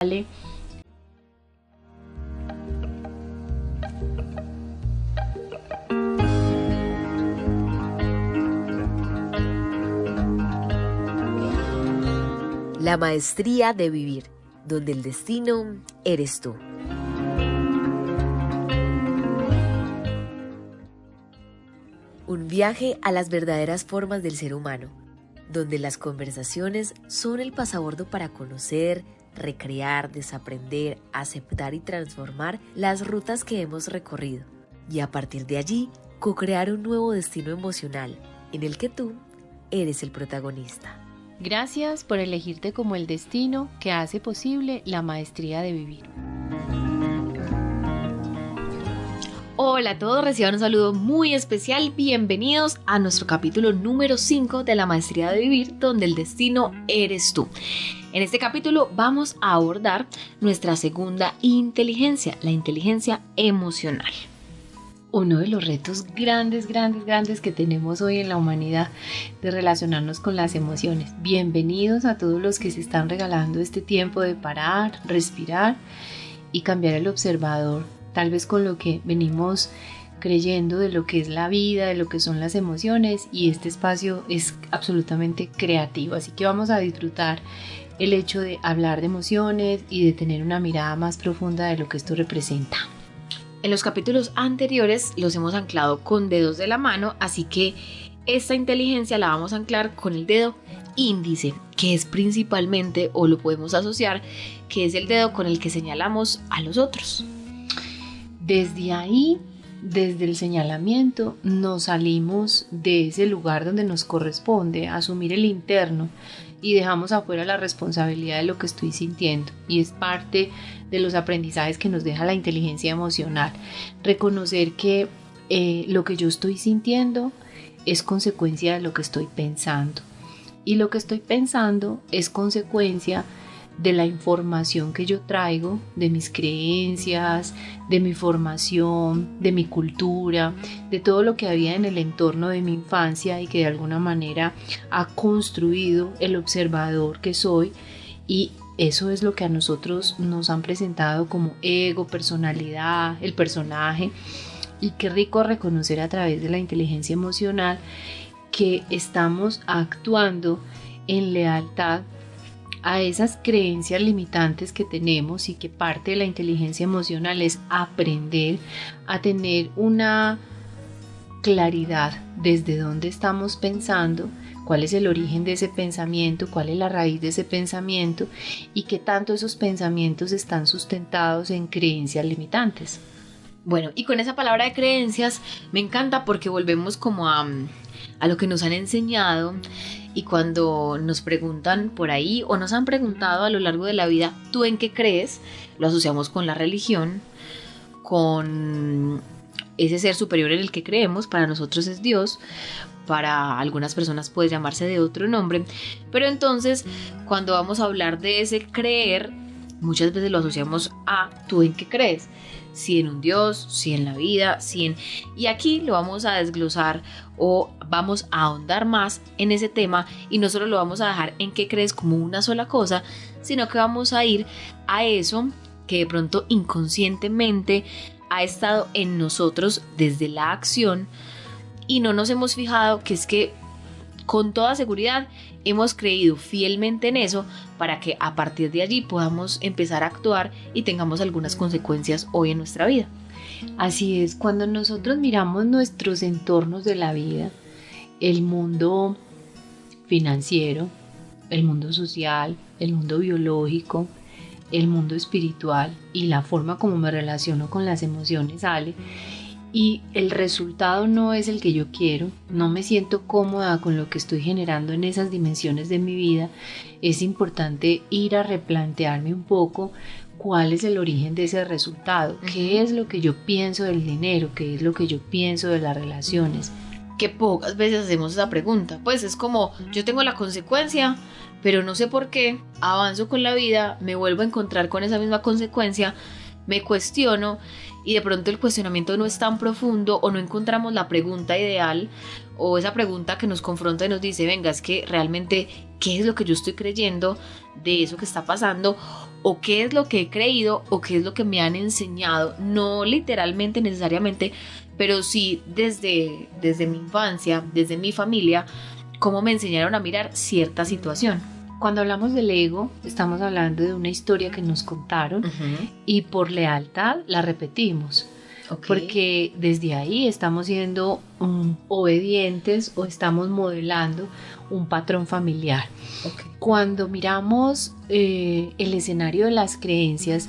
Ale. La maestría de vivir, donde el destino eres tú. Un viaje a las verdaderas formas del ser humano, donde las conversaciones son el pasabordo para conocer, recrear, desaprender, aceptar y transformar las rutas que hemos recorrido. Y a partir de allí, co-crear un nuevo destino emocional, en el que tú eres el protagonista. Gracias por elegirte como el destino que hace posible la maestría de vivir. Hola a todos, reciban un saludo muy especial. Bienvenidos a nuestro capítulo número 5 de la maestría de vivir, donde el destino eres tú. En este capítulo vamos a abordar nuestra segunda inteligencia, la inteligencia emocional. Uno de los retos grandes que tenemos hoy en la humanidad de relacionarnos con las emociones. Bienvenidos a todos los que se están regalando este tiempo de parar, respirar y cambiar el observador, tal vez con lo que venimos creyendo de lo que es la vida, de lo que son las emociones, y este espacio es absolutamente creativo, así que vamos a disfrutar el hecho de hablar de emociones y de tener una mirada más profunda de lo que esto representa. En los capítulos anteriores los hemos anclado con dedos de la mano, así que esta inteligencia la vamos a anclar con el dedo índice, que es principalmente, o lo podemos asociar, que es el dedo con el que señalamos a los otros. Desde ahí, desde el señalamiento, nos salimos de ese lugar donde nos corresponde asumir el interno y dejamos afuera la responsabilidad de lo que estoy sintiendo, y es parte de los aprendizajes que nos deja la inteligencia emocional. Reconocer que lo que yo estoy sintiendo es consecuencia de lo que estoy pensando, y lo que estoy pensando es consecuencia de la información que yo traigo, de mis creencias, de mi formación, de mi cultura, de todo lo que había en el entorno de mi infancia y que de alguna manera ha construido el observador que soy, y eso es lo que a nosotros nos han presentado como ego, personalidad, el personaje. Y qué rico reconocer a través de la inteligencia emocional que estamos actuando en lealtad a esas creencias limitantes que tenemos, y que parte de la inteligencia emocional es aprender a tener una claridad desde dónde estamos pensando, cuál es el origen de ese pensamiento, cuál es la raíz de ese pensamiento, y qué tanto esos pensamientos están sustentados en creencias limitantes. Bueno, y con esa palabra de creencias me encanta porque volvemos como a lo que nos han enseñado. Y cuando nos preguntan por ahí, o nos han preguntado a lo largo de la vida, ¿tú en qué crees?, lo asociamos con la religión, con ese ser superior en el que creemos. Para nosotros es Dios, para algunas personas puede llamarse de otro nombre, pero entonces cuando vamos a hablar de ese creer, muchas veces lo asociamos a ¿tú en qué crees? Si en un Dios, si en la vida, si en... Y aquí lo vamos a desglosar, o vamos a ahondar más en ese tema, y no solo lo vamos a dejar en qué crees como una sola cosa, sino que vamos a ir a eso que de pronto inconscientemente ha estado en nosotros desde la acción y no nos hemos fijado, que es que con toda seguridad hemos creído fielmente en eso, para que a partir de allí podamos empezar a actuar y tengamos algunas consecuencias hoy en nuestra vida. Así es, cuando nosotros miramos nuestros entornos de la vida, el mundo financiero, el mundo social, el mundo biológico, el mundo espiritual y la forma como me relaciono con las emociones, sale, y el resultado no es el que yo quiero, no me siento cómoda con lo que estoy generando en esas dimensiones de mi vida, es importante ir a replantearme un poco cuál es el origen de ese resultado, qué es lo que yo pienso del dinero, qué es lo que yo pienso de las relaciones. Que pocas veces hacemos esa pregunta, pues es como, yo tengo la consecuencia, pero no sé por qué, avanzo con la vida, me vuelvo a encontrar con esa misma consecuencia, me cuestiono, y de pronto el cuestionamiento no es tan profundo, o no encontramos la pregunta ideal, o esa pregunta que nos confronta y nos dice, venga, es que realmente, ¿qué es lo que yo estoy creyendo de eso que está pasando? o qué es lo que he creído o qué es lo que me han enseñado, no literalmente necesariamente, pero sí desde mi infancia, desde mi familia, cómo me enseñaron a mirar cierta situación. Cuando hablamos del ego, estamos hablando de una historia que nos contaron y por lealtad la repetimos. Okay. Porque desde ahí estamos siendo obedientes o estamos modelando un patrón familiar. Okay. Cuando miramos el escenario de las creencias,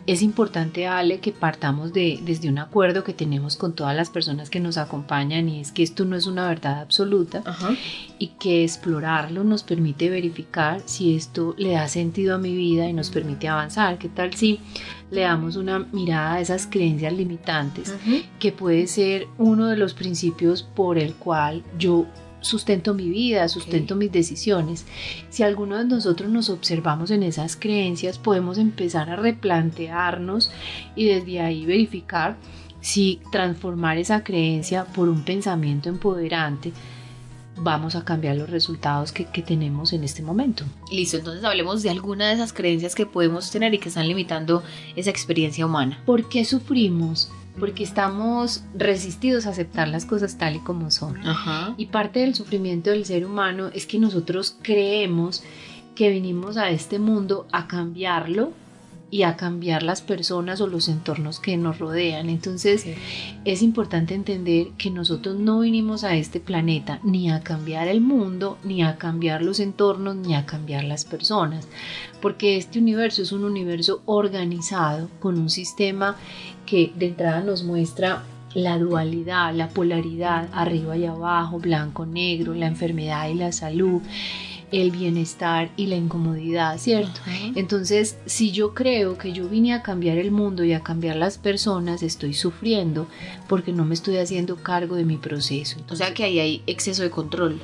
es importante, Ale, que partamos desde un acuerdo que tenemos con todas las personas que nos acompañan, y es que esto no es una verdad absoluta. Ajá. Y que explorarlo nos permite verificar si esto le da sentido a mi vida y nos permite avanzar. ¿Qué tal si le damos una mirada a esas creencias limitantes? Uh-huh. Que puede ser uno de los principios por el cual yo sustento mi vida, sustento mis decisiones. Si alguno de nosotros nos observamos en esas creencias, podemos empezar a replantearnos y desde ahí verificar si transformar esa creencia por un pensamiento empoderante vamos a cambiar los resultados que tenemos en este momento. Listo, entonces hablemos de alguna de esas creencias que podemos tener y que están limitando esa experiencia humana. ¿Por qué sufrimos? Porque estamos resistidos a aceptar las cosas tal y como son. Ajá. Y parte del sufrimiento del ser humano es que nosotros creemos que vinimos a este mundo a cambiarlo y a cambiar las personas o los entornos que nos rodean. Entonces es importante entender que nosotros no vinimos a este planeta ni a cambiar el mundo, ni a cambiar los entornos, ni a cambiar las personas, porque este universo es un universo organizado con un sistema que de entrada nos muestra la dualidad, la polaridad, arriba y abajo, blanco, negro, la enfermedad y la salud, el bienestar y la incomodidad, ¿cierto? Uh-huh. Entonces, si yo creo que yo vine a cambiar el mundo y a cambiar las personas, estoy sufriendo porque no me estoy haciendo cargo de mi proceso. Entonces, o sea que ahí hay exceso de control.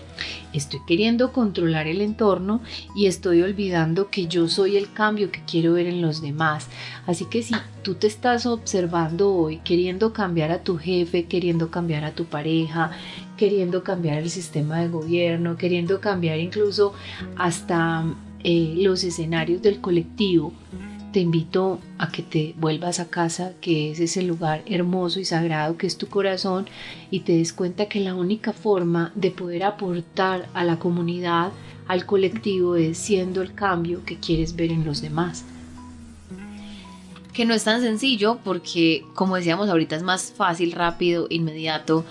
Estoy queriendo controlar el entorno y estoy olvidando que yo soy el cambio que quiero ver en los demás. Así que si tú te estás observando hoy queriendo cambiar a tu jefe, queriendo cambiar a tu pareja, queriendo cambiar el sistema de gobierno, queriendo cambiar incluso hasta los escenarios del colectivo, te invito a que te vuelvas a casa, que es ese lugar hermoso y sagrado que es tu corazón, y te des cuenta que la única forma de poder aportar a la comunidad, al colectivo, es siendo el cambio que quieres ver en los demás. Que no es tan sencillo porque, como decíamos ahorita, es más fácil, rápido, inmediato,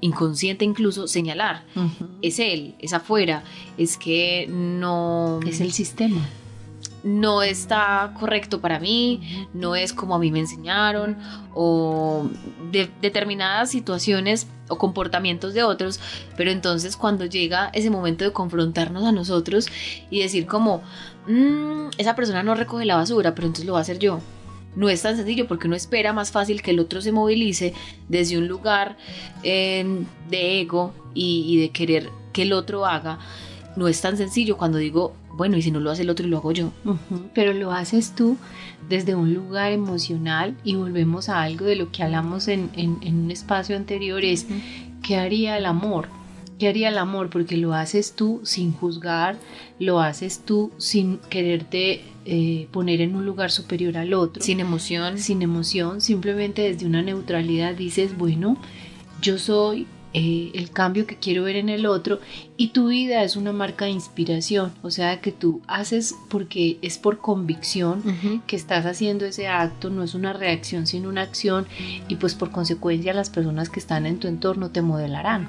inconsciente incluso, señalar. Uh-huh. Es él, es afuera, es que no... Es el sistema. No está correcto para mí, no es como a mí me enseñaron, o de determinadas situaciones o comportamientos de otros, pero entonces cuando llega ese momento de confrontarnos a nosotros y decir como, esa persona no recoge la basura, pero entonces lo va a hacer yo. No es tan sencillo porque uno espera más fácil que el otro se movilice desde un lugar de ego y de querer que el otro haga. No es tan sencillo cuando digo, bueno, y si no lo hace el otro y lo hago yo. Uh-huh. Pero lo haces tú desde un lugar emocional, y volvemos a algo de lo que hablamos en un espacio anterior, es ¿qué haría el amor? ¿Qué haría el amor? Porque lo haces tú sin juzgar, lo haces tú sin quererte poner en un lugar superior al otro. Sin emoción. Sin emoción, simplemente desde una neutralidad dices, bueno, yo soy el cambio que quiero ver en el otro, y tu vida es una marca de inspiración, o sea que tú haces porque es por convicción que estás haciendo ese acto, no es una reacción sino una acción, y pues por consecuencia las personas que están en tu entorno te modelarán.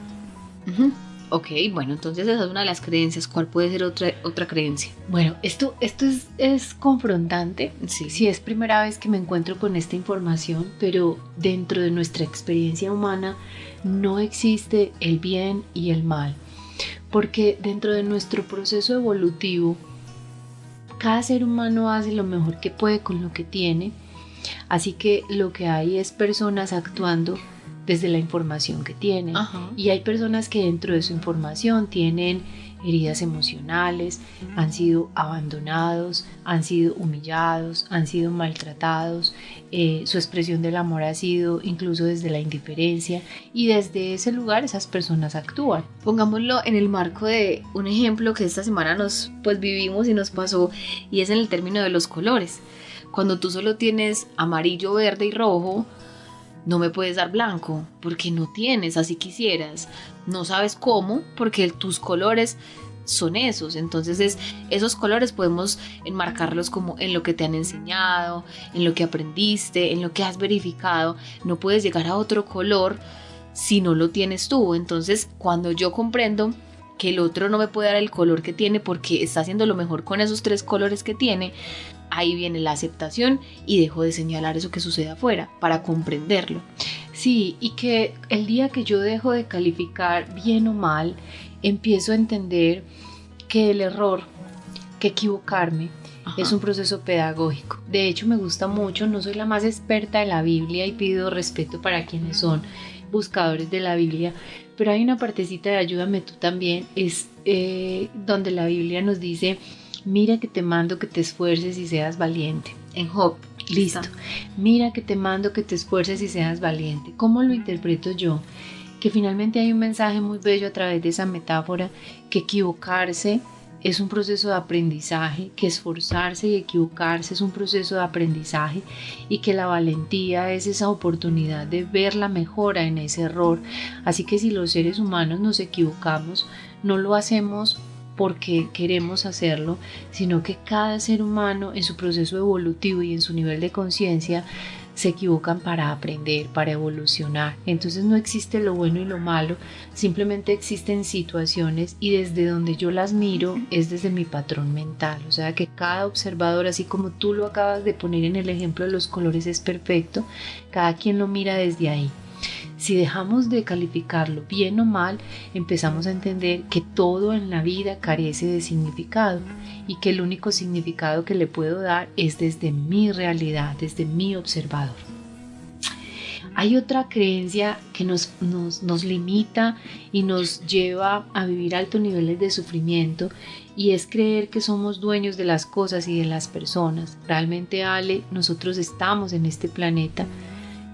Ok, bueno, entonces esa es una de las creencias. ¿Cuál puede ser otra creencia? Bueno, esto es confrontante, sí. Si es primera vez que me encuentro con esta información, pero dentro de nuestra experiencia humana no existe el bien y el mal, porque dentro de nuestro proceso evolutivo cada ser humano hace lo mejor que puede con lo que tiene, así que lo que hay es personas actuando desde la información que tienen. Ajá. Y hay personas que dentro de su información tienen heridas emocionales, han sido abandonados, han sido humillados, han sido maltratados, su expresión del amor ha sido incluso desde la indiferencia, y desde ese lugar esas personas actúan. Pongámoslo en el marco de un ejemplo que esta semana nos vivimos y nos pasó, y es en el término de los colores. Cuando tú solo tienes amarillo, verde y rojo, no me puedes dar blanco porque no tienes, así quisieras. No sabes cómo, porque tus colores son esos. Entonces esos colores podemos enmarcarlos como en lo que te han enseñado, en lo que aprendiste, en lo que has verificado. No puedes llegar a otro color si no lo tienes tú. Entonces, cuando yo comprendo que el otro no me puede dar el color que tiene porque está haciendo lo mejor con esos 3 colores que tiene, ahí viene la aceptación y dejo de señalar eso que sucede afuera para comprenderlo. Sí, y que el día que yo dejo de calificar bien o mal, empiezo a entender que el error, que equivocarme, es un proceso pedagógico. De hecho, me gusta mucho, no soy la más experta de la Biblia y pido respeto para quienes son buscadores de la Biblia, pero hay una partecita de Ayúdame tú también, es donde la Biblia nos dice: mira que te mando que te esfuerces y seas valiente. En Job. Listo. Mira que te mando que te esfuerces y seas valiente. ¿Cómo lo interpreto yo? Que finalmente hay un mensaje muy bello a través de esa metáfora, que equivocarse es un proceso de aprendizaje, que esforzarse y equivocarse es un proceso de aprendizaje, y que la valentía es esa oportunidad de ver la mejora en ese error. Así que si los seres humanos nos equivocamos, no lo hacemos porque queremos hacerlo, sino que cada ser humano en su proceso evolutivo y en su nivel de conciencia se equivocan para aprender, para evolucionar. Entonces no existe lo bueno y lo malo, simplemente existen situaciones, y desde donde yo las miro es desde mi patrón mental. O sea que cada observador, así como tú lo acabas de poner en el ejemplo de los colores, es perfecto, cada quien lo mira desde ahí. Si dejamos de calificarlo bien o mal, empezamos a entender que todo en la vida carece de significado, y que el único significado que le puedo dar es desde mi realidad, desde mi observador. Hay otra creencia que nos limita y nos lleva a vivir altos niveles de sufrimiento, y es creer que somos dueños de las cosas y de las personas. Realmente, Ale, nosotros estamos en este planeta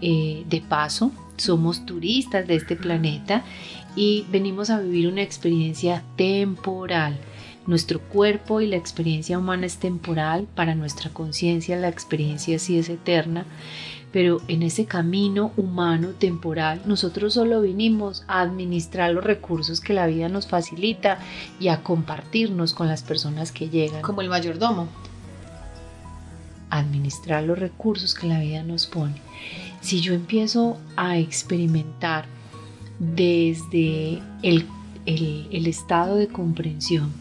de paso, somos turistas de este planeta y venimos a vivir una experiencia temporal. Nuestro cuerpo y la experiencia humana es temporal, para nuestra conciencia la experiencia sí es eterna, pero en ese camino humano temporal nosotros solo vinimos a administrar los recursos que la vida nos facilita y a compartirnos con las personas que llegan. Como el mayordomo. Administrar los recursos que la vida nos pone. Si yo empiezo a experimentar desde el estado de comprensión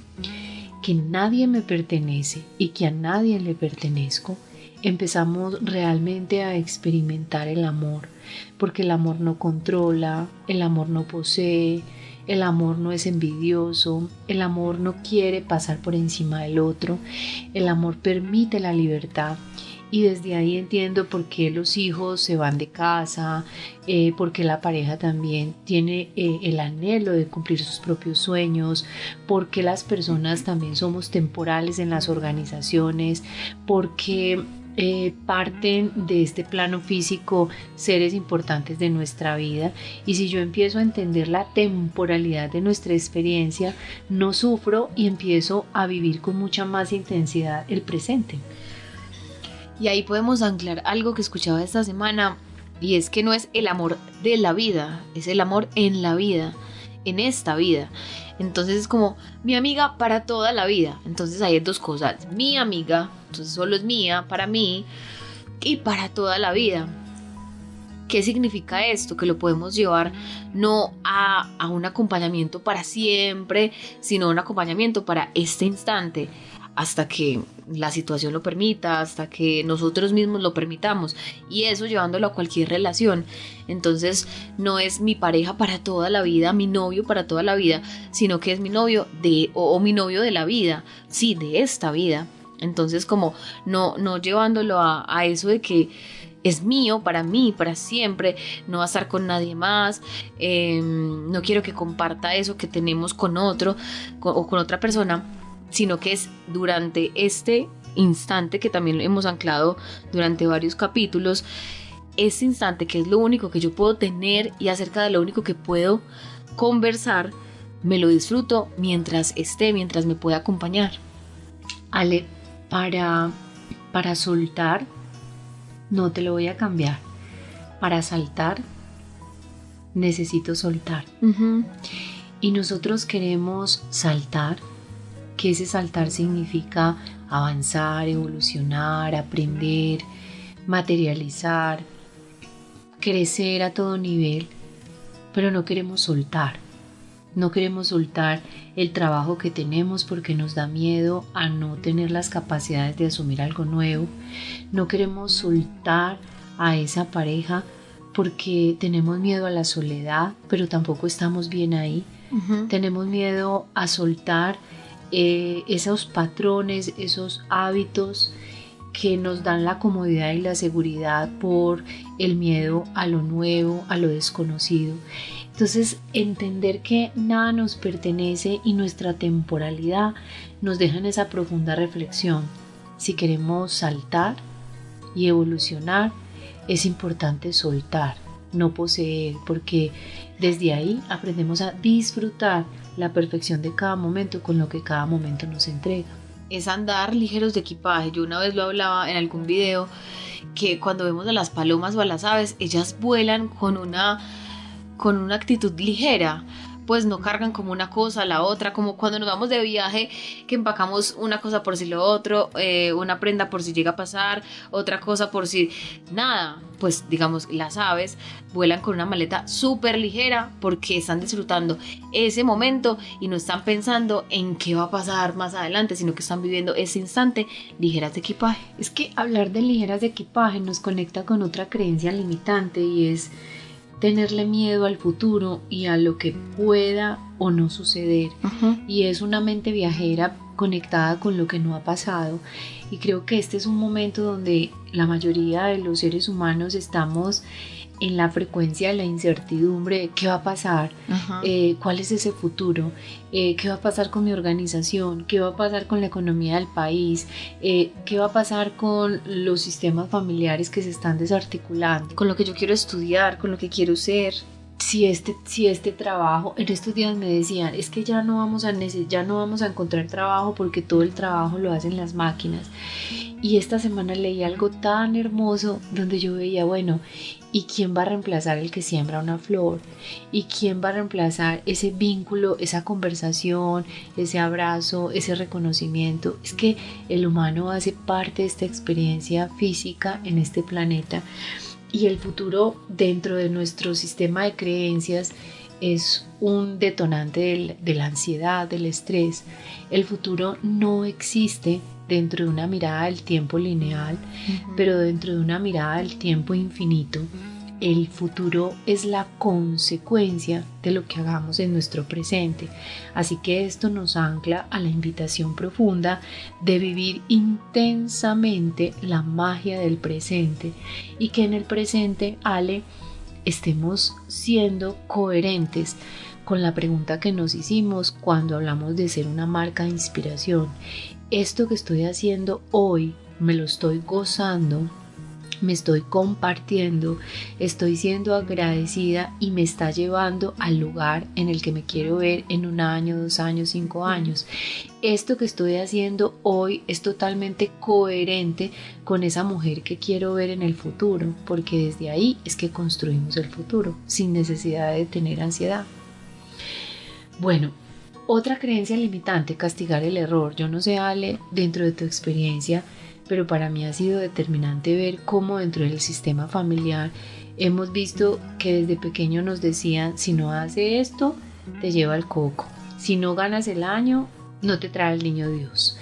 que nadie me pertenece y que a nadie le pertenezco, empezamos realmente a experimentar el amor, porque el amor no controla, el amor no posee, el amor no es envidioso, el amor no quiere pasar por encima del otro, el amor permite la libertad. Y desde ahí entiendo por qué los hijos se van de casa, por qué la pareja también tiene el anhelo de cumplir sus propios sueños, por qué las personas también somos temporales en las organizaciones, porque parten de este plano físico seres importantes de nuestra vida. Y si yo empiezo a entender la temporalidad de nuestra experiencia, no sufro y empiezo a vivir con mucha más intensidad el presente. Y ahí podemos anclar algo que escuchaba esta semana, y es que no es el amor de la vida, es el amor en la vida, en esta vida. Entonces es como mi amiga para toda la vida. Entonces hay 2 cosas: mi amiga, entonces solo es mía, para mí, y para toda la vida. ¿Qué significa esto? Que lo podemos llevar no a un acompañamiento para siempre, sino un acompañamiento para este instante, hasta que la situación lo permita, hasta que nosotros mismos lo permitamos, y eso llevándolo a cualquier relación. Entonces no es mi pareja para toda la vida, mi novio para toda la vida, sino que es mi novio o mi novio de la vida, sí, de esta vida. Entonces como no llevándolo a eso de que es mío, para mí, para siempre, no va a estar con nadie más, no quiero que comparta eso que tenemos con otro o con otra persona, sino que es durante este instante que también hemos anclado durante varios capítulos, ese instante que es lo único que yo puedo tener y acerca de lo único que puedo conversar, me lo disfruto mientras me pueda acompañar. Ale, para soltar, no te lo voy a cambiar. Para saltar, necesito soltar. Y nosotros queremos saltar, que ese saltar significa avanzar, evolucionar, aprender, materializar, crecer a todo nivel, pero no queremos soltar. No queremos soltar el trabajo que tenemos porque nos da miedo a no tener las capacidades de asumir algo nuevo. No queremos soltar a esa pareja porque tenemos miedo a la soledad, pero tampoco estamos bien ahí. Tenemos miedo a soltar esos patrones, esos hábitos que nos dan la comodidad y la seguridad por el miedo a lo nuevo, a lo desconocido. Entonces, entender que nada nos pertenece y nuestra temporalidad nos deja en esa profunda reflexión. Si queremos saltar y evolucionar, es importante soltar, no poseer, porque desde ahí aprendemos a disfrutar la perfección de cada momento con lo que cada momento nos entrega. Es andar ligeros de equipaje. Yo una vez lo hablaba en algún video, que cuando vemos a las palomas o a las aves, ellas vuelan con una actitud ligera, pues no cargan como una cosa a la otra, como cuando nos vamos de viaje, que empacamos una cosa por si lo otro, una prenda por si llega a pasar, otra cosa por si nada. Pues digamos, las aves vuelan con una maleta súper ligera porque están disfrutando ese momento y no están pensando en qué va a pasar más adelante, sino que están viviendo ese instante ligeras de equipaje. Es que hablar de ligeras de equipaje nos conecta con otra creencia limitante, y es tenerle miedo al futuro y a lo que pueda o no suceder. Y es una mente viajera conectada con lo que no ha pasado, y creo que este es un momento donde la mayoría de los seres humanos estamos en la frecuencia de la incertidumbre. ¿Qué va a pasar? ¿Cuál es ese futuro? ¿Qué va a pasar con mi organización? ¿Qué va a pasar con la economía del país? ¿Qué va a pasar con los sistemas familiares que se están desarticulando? Con lo que yo quiero estudiar, con lo que quiero ser. Si este trabajo, en estos días me decían, es que ya no vamos a encontrar trabajo porque todo el trabajo lo hacen las máquinas. Y esta semana leí algo tan hermoso donde yo veía, bueno, ¿y quién va a reemplazar el que siembra una flor? ¿Y quién va a reemplazar ese vínculo, esa conversación, ese abrazo, ese reconocimiento? Es que el humano hace parte de esta experiencia física en este planeta. Y el futuro dentro de nuestro sistema de creencias es un detonante de la ansiedad, del estrés. El futuro no existe dentro de una mirada del tiempo lineal, pero dentro de una mirada del tiempo infinito. El futuro es la consecuencia de lo que hagamos en nuestro presente. Así que esto nos ancla a la invitación profunda de vivir intensamente la magia del presente, y que en el presente, Ale, estemos siendo coherentes con la pregunta que nos hicimos cuando hablamos de ser una marca de inspiración. Esto que estoy haciendo hoy, me lo estoy gozando, me estoy compartiendo, estoy siendo agradecida y me está llevando al lugar en el que me quiero ver en 1 año, 2 años, 5 años. Esto que estoy haciendo hoy es totalmente coherente con esa mujer que quiero ver en el futuro, porque desde ahí es que construimos el futuro, sin necesidad de tener ansiedad. Bueno, otra creencia limitante, castigar el error. Yo no sé, Ale, dentro de tu experiencia, pero para mí ha sido determinante ver cómo dentro del sistema familiar hemos visto que desde pequeño nos decían, si no hace esto, te lleva el coco. Si no ganas el año, no te trae el niño Dios.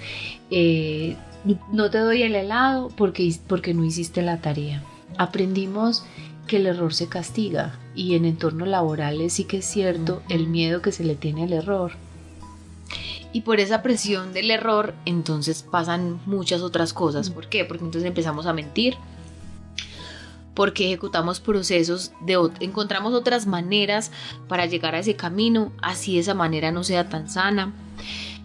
No te doy el helado porque no hiciste la tarea. Aprendimos que el error se castiga, y en entornos laborales sí que es cierto el miedo que se le tiene al error. Y por esa presión del error, entonces pasan muchas otras cosas. ¿Por qué? Porque entonces empezamos a mentir, porque ejecutamos procesos, encontramos otras maneras para llegar a ese camino, así esa manera no sea tan sana.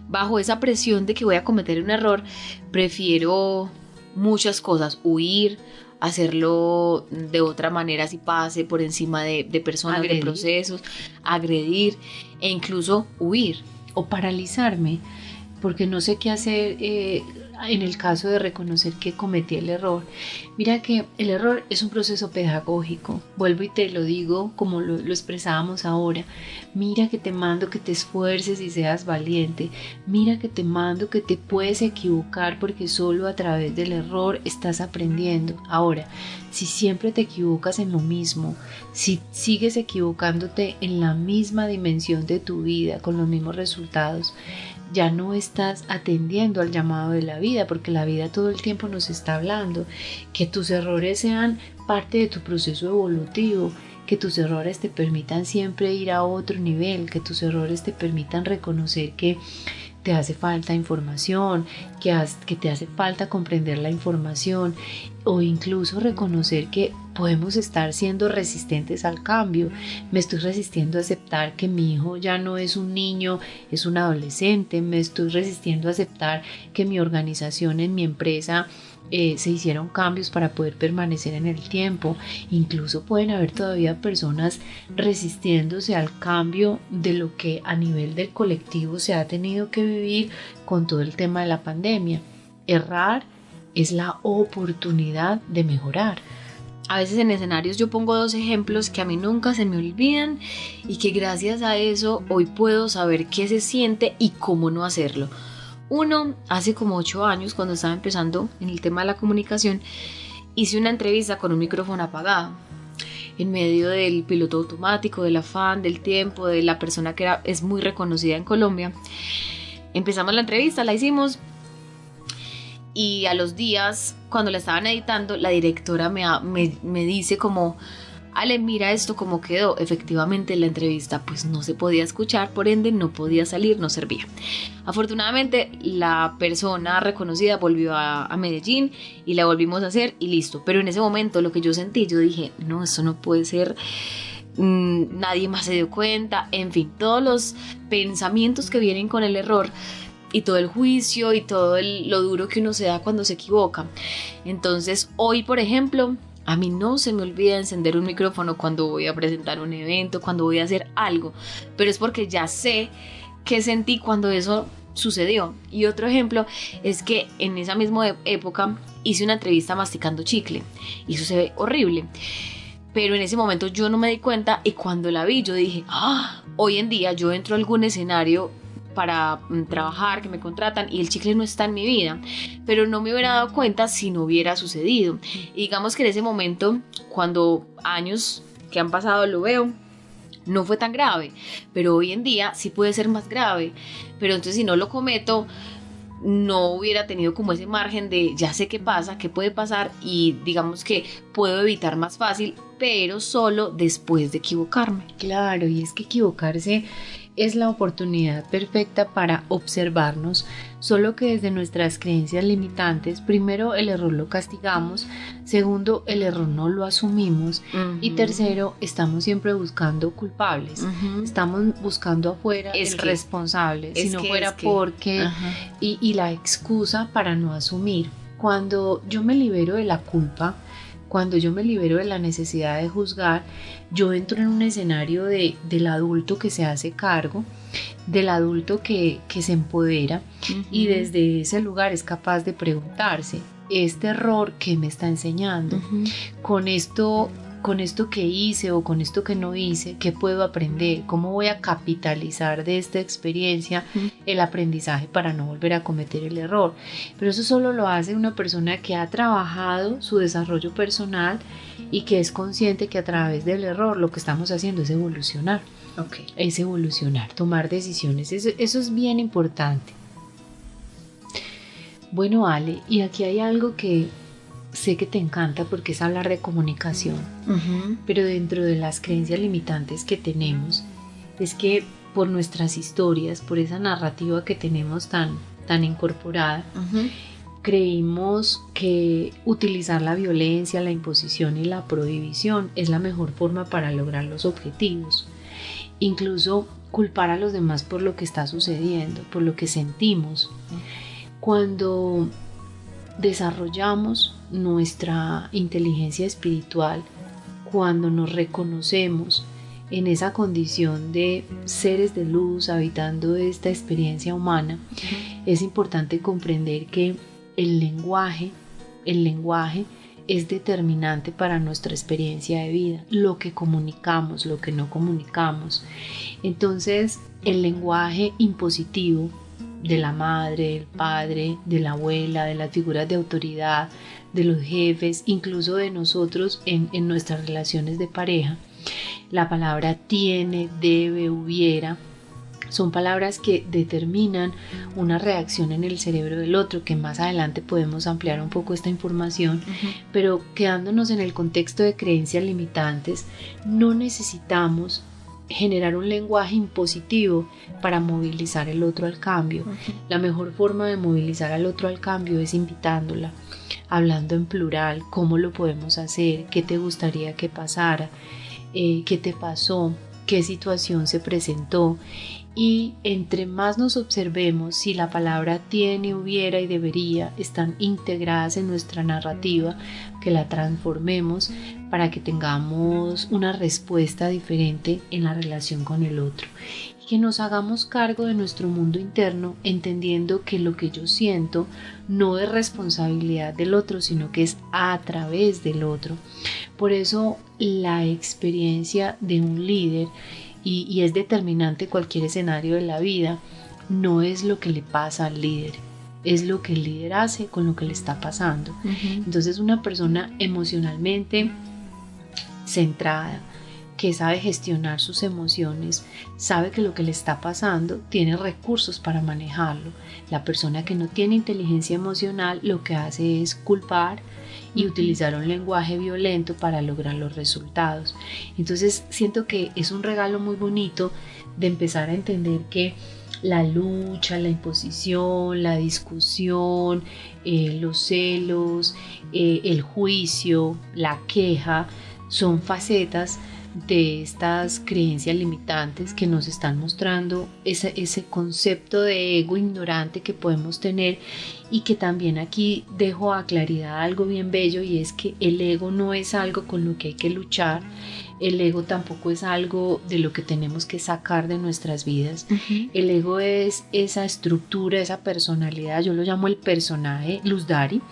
Bajo esa presión de que voy a cometer un error, prefiero muchas cosas, huir, hacerlo de otra manera si pase por encima de personas, agredir, de procesos, agredir e incluso huir. O paralizarme, porque no sé qué hacer en el caso de reconocer que cometí el error. Mira que el error es un proceso pedagógico, vuelvo y te lo digo como lo expresábamos ahora. Mira que te mando que te esfuerces y seas valiente, mira que te mando que te puedes equivocar, porque solo a través del error estás aprendiendo. Ahora, si siempre te equivocas en lo mismo, si sigues equivocándote en la misma dimensión de tu vida, con los mismos resultados, ya no estás atendiendo al llamado de la vida, porque la vida todo el tiempo nos está hablando que tus errores sean parte de tu proceso evolutivo, que tus errores te permitan siempre ir a otro nivel, que tus errores te permitan reconocer que te hace falta información, que te hace falta comprender la información, o incluso reconocer que podemos estar siendo resistentes al cambio. Me estoy resistiendo a aceptar que mi hijo ya no es un niño, es un adolescente. Me estoy resistiendo a aceptar que mi organización, en mi empresa, se hicieron cambios para poder permanecer en el tiempo. Incluso pueden haber todavía personas resistiéndose al cambio de lo que a nivel del colectivo se ha tenido que vivir con todo el tema de la pandemia. Errar es la oportunidad de mejorar. A veces en escenarios yo pongo 2 ejemplos que a mí nunca se me olvidan y que gracias a eso hoy puedo saber qué se siente y cómo no hacerlo. Uno, hace como 8 años, cuando estaba empezando en el tema de la comunicación, hice una entrevista con un micrófono apagado. En medio del piloto automático, del afán, del tiempo, de la persona que es muy reconocida en Colombia. Empezamos la entrevista, la hicimos. Y a los días, cuando la estaban editando, la directora me dice como: Ale, mira esto cómo quedó. Efectivamente, la entrevista pues no se podía escuchar, por ende no podía salir, no servía. Afortunadamente, la persona reconocida volvió a Medellín y la volvimos a hacer y listo. Pero en ese momento lo que yo sentí, yo dije, no, esto no puede ser, nadie más se dio cuenta. En fin, todos los pensamientos que vienen con el error y todo el juicio y todo lo duro que uno se da cuando se equivoca. Entonces, hoy, por ejemplo, a mí no se me olvida encender un micrófono cuando voy a presentar un evento, cuando voy a hacer algo, pero es porque ya sé qué sentí cuando eso sucedió. Y otro ejemplo es que en esa misma época hice una entrevista masticando chicle y eso se ve horrible, pero en ese momento yo no me di cuenta y cuando la vi yo dije, hoy en día yo entro a algún escenario para trabajar, que me contratan y el chicle no está en mi vida, pero no me hubiera dado cuenta si no hubiera sucedido. Y digamos que en ese momento, cuando años que han pasado lo veo, no fue tan grave, pero hoy en día sí puede ser más grave. Pero entonces si no lo cometo, no hubiera tenido como ese margen de ya sé qué pasa, qué puede pasar, y digamos que puedo evitar más fácil, pero solo después de equivocarme. Claro, y es que equivocarse es la oportunidad perfecta para observarnos, solo que desde nuestras creencias limitantes, primero el error lo castigamos, segundo el error no lo asumimos, y tercero estamos siempre buscando culpables, estamos buscando afuera el responsable, si no fuera porque, y la excusa para no asumir. Cuando yo me libero de la culpa, cuando yo me libero de la necesidad de juzgar, yo entro en un escenario del adulto que se hace cargo, del adulto que se empodera, y desde ese lugar es capaz de preguntarse, este error, ¿qué me está enseñando? Con esto que hice o con esto que no hice, ¿qué puedo aprender? ¿Cómo voy a capitalizar de esta experiencia el aprendizaje para no volver a cometer el error? Pero eso solo lo hace una persona que ha trabajado su desarrollo personal y que es consciente que a través del error lo que estamos haciendo es evolucionar. Es evolucionar, tomar decisiones. Eso es bien importante. Bueno, Ale, y aquí hay algo que sé que te encanta porque es hablar de comunicación, pero dentro de las creencias limitantes que tenemos es que por nuestras historias, por esa narrativa que tenemos tan incorporada, creímos que utilizar la violencia, la imposición y la prohibición es la mejor forma para lograr los objetivos. Incluso culpar a los demás por lo que está sucediendo, por lo que sentimos. Cuando desarrollamos nuestra inteligencia espiritual, cuando nos reconocemos en esa condición de seres de luz habitando esta experiencia humana, es importante comprender que el lenguaje es determinante para nuestra experiencia de vida, lo que comunicamos, lo que no comunicamos. Entonces, el lenguaje impositivo de la madre, del padre, de la abuela, de las figuras de autoridad, de los jefes, incluso de nosotros en nuestras relaciones de pareja, la palabra tiene, debe, hubiera, son palabras que determinan una reacción en el cerebro del otro, que más adelante podemos ampliar un poco esta información, pero quedándonos en el contexto de creencias limitantes, no necesitamos generar un lenguaje impositivo para movilizar el otro al cambio. La mejor forma de movilizar al otro al cambio es invitándola, hablando en plural, cómo lo podemos hacer, qué te gustaría que pasara, qué te pasó, qué situación se presentó. Y entre más nos observemos si la palabra tiene, hubiera y debería están integradas en nuestra narrativa, que la transformemos para que tengamos una respuesta diferente en la relación con el otro, y que nos hagamos cargo de nuestro mundo interno, entendiendo que lo que yo siento no es responsabilidad del otro, sino que es a través del otro. Por eso la experiencia de un líder, y es determinante cualquier escenario de la vida, no es lo que le pasa al líder, es lo que el líder hace con lo que le está pasando. Entonces, una persona emocionalmente centrada, que sabe gestionar sus emociones, sabe que lo que le está pasando tiene recursos para manejarlo. La persona que no tiene inteligencia emocional lo que hace es culpar y utilizar un lenguaje violento para lograr los resultados. Entonces siento que es un regalo muy bonito de empezar a entender que la lucha, la imposición, la discusión, los celos, el juicio, la queja, son facetas de estas creencias limitantes que nos están mostrando ese concepto de ego ignorante que podemos tener, y que también aquí dejo a claridad algo bien bello, y es que el ego no es algo con lo que hay que luchar, el ego tampoco es algo de lo que tenemos que sacar de nuestras vidas. El ego es esa estructura, esa personalidad, yo lo llamo el personaje Luz Dari,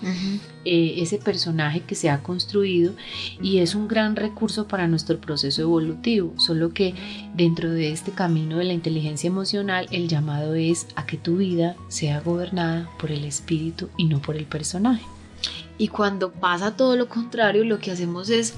ese personaje que se ha construido y es un gran recurso para nuestro proceso evolutivo, solo que dentro de este camino de la inteligencia emocional el llamado es a que tu vida sea gobernada por el espíritu y no por el personaje. Y cuando pasa todo lo contrario, lo que hacemos es,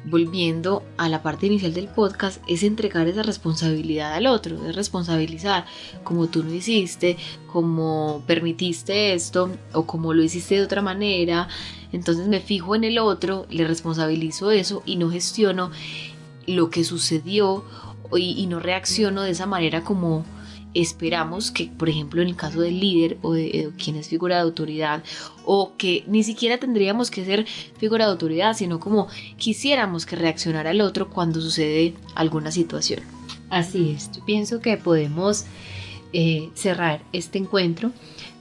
volviendo a la parte inicial del podcast, es entregar esa responsabilidad al otro, es responsabilizar, como tú lo hiciste, como permitiste esto o como lo hiciste de otra manera. Entonces me fijo en el otro, le responsabilizo eso y no gestiono lo que sucedió y no reacciono de esa manera como esperamos que, por ejemplo, en el caso del líder o de quien es figura de autoridad, o que ni siquiera tendríamos que ser figura de autoridad, sino como quisiéramos que reaccionara el otro cuando sucede alguna situación. Así es, yo pienso que podemos cerrar este encuentro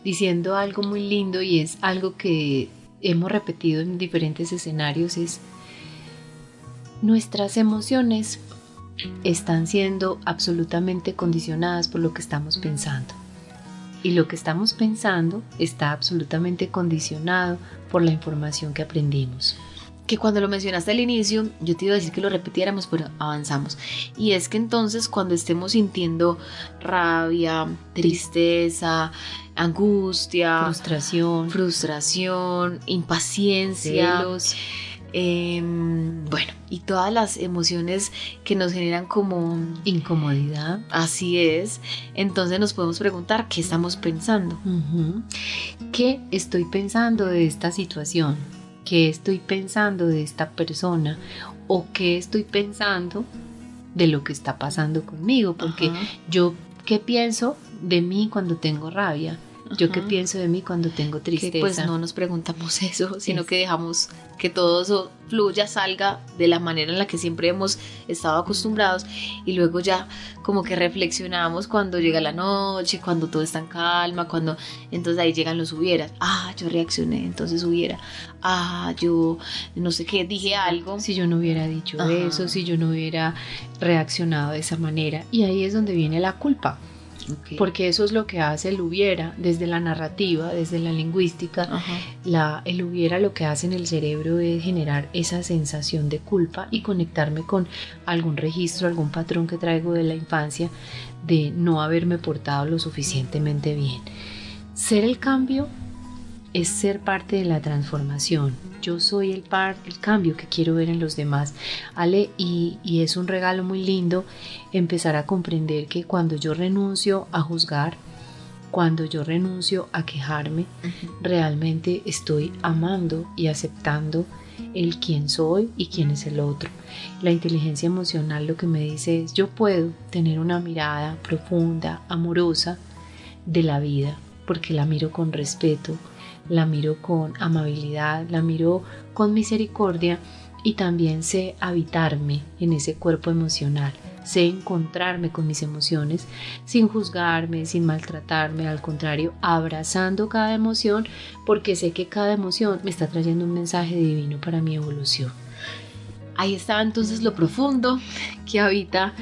diciendo algo muy lindo, y es algo que hemos repetido en diferentes escenarios, es: nuestras emociones están siendo absolutamente condicionadas por lo que estamos pensando, y lo que estamos pensando está absolutamente condicionado por la información que aprendimos. Que cuando lo mencionaste al inicio, yo te iba a decir que lo repitiéramos, pero avanzamos. Y es que entonces cuando estemos sintiendo rabia, tristeza, angustia, frustración, impaciencia, celos, bueno, y todas las emociones que nos generan como incomodidad, así es, entonces nos podemos preguntar qué estamos pensando. ¿Qué estoy pensando de esta situación? ¿Qué estoy pensando de esta persona? ¿O qué estoy pensando de lo que está pasando conmigo? Porque yo, ¿qué pienso de mí cuando tengo rabia? Yo qué pienso de mí cuando tengo tristeza. Que pues no nos preguntamos eso, sino que dejamos que todo eso fluya, salga de la manera en la que siempre hemos estado acostumbrados, y luego ya como que reflexionamos cuando llega la noche, cuando todo está en calma, entonces ahí llegan los hubieras. Yo reaccioné, entonces hubiera. Yo no sé qué, dije algo. Si yo no hubiera dicho eso, si yo no hubiera reaccionado de esa manera. Y ahí es donde viene la culpa. Okay. Porque eso es lo que hace el hubiera desde la narrativa, desde la lingüística. El hubiera lo que hace en el cerebro es generar esa sensación de culpa y conectarme con algún registro, algún patrón que traigo de la infancia de no haberme portado lo suficientemente bien. Ser el cambio es ser parte de la transformación. Yo soy el cambio que quiero ver en los demás, Ale, y es un regalo muy lindo empezar a comprender que cuando yo renuncio a juzgar, cuando yo renuncio a quejarme, realmente estoy amando y aceptando el quién soy y quién es el otro. La inteligencia emocional lo que me dice es: yo puedo tener una mirada profunda, amorosa de la vida, porque la miro con respeto, la miro con amabilidad, la miro con misericordia, y también sé habitarme en ese cuerpo emocional, sé encontrarme con mis emociones sin juzgarme, sin maltratarme, al contrario, abrazando cada emoción, porque sé que cada emoción me está trayendo un mensaje divino para mi evolución. Ahí está entonces lo profundo que habita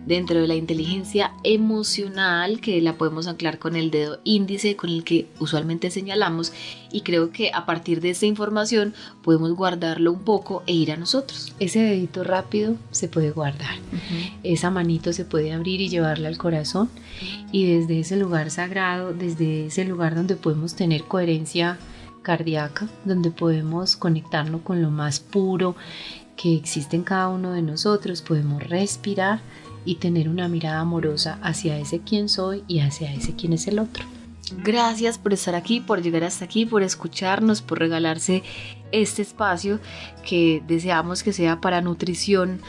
dentro de la inteligencia emocional, que la podemos anclar con el dedo índice con el que usualmente señalamos, y creo que a partir de esta información podemos guardarlo un poco e ir a nosotros. Ese dedito rápido se puede guardar, esa manito se puede abrir y llevarla al corazón, y desde ese lugar sagrado, desde ese lugar donde podemos tener coherencia cardíaca, donde podemos conectarnos con lo más puro que existe en cada uno de nosotros, podemos respirar y tener una mirada amorosa hacia ese quién soy y hacia ese quién es el otro. Gracias por estar aquí, por llegar hasta aquí, por escucharnos, por regalarse este espacio que deseamos que sea para nutrición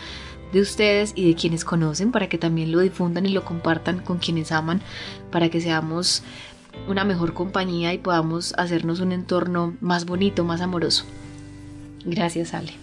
de ustedes y de quienes conocen, para que también lo difundan y lo compartan con quienes aman, para que seamos una mejor compañía y podamos hacernos un entorno más bonito, más amoroso. Gracias, Ale.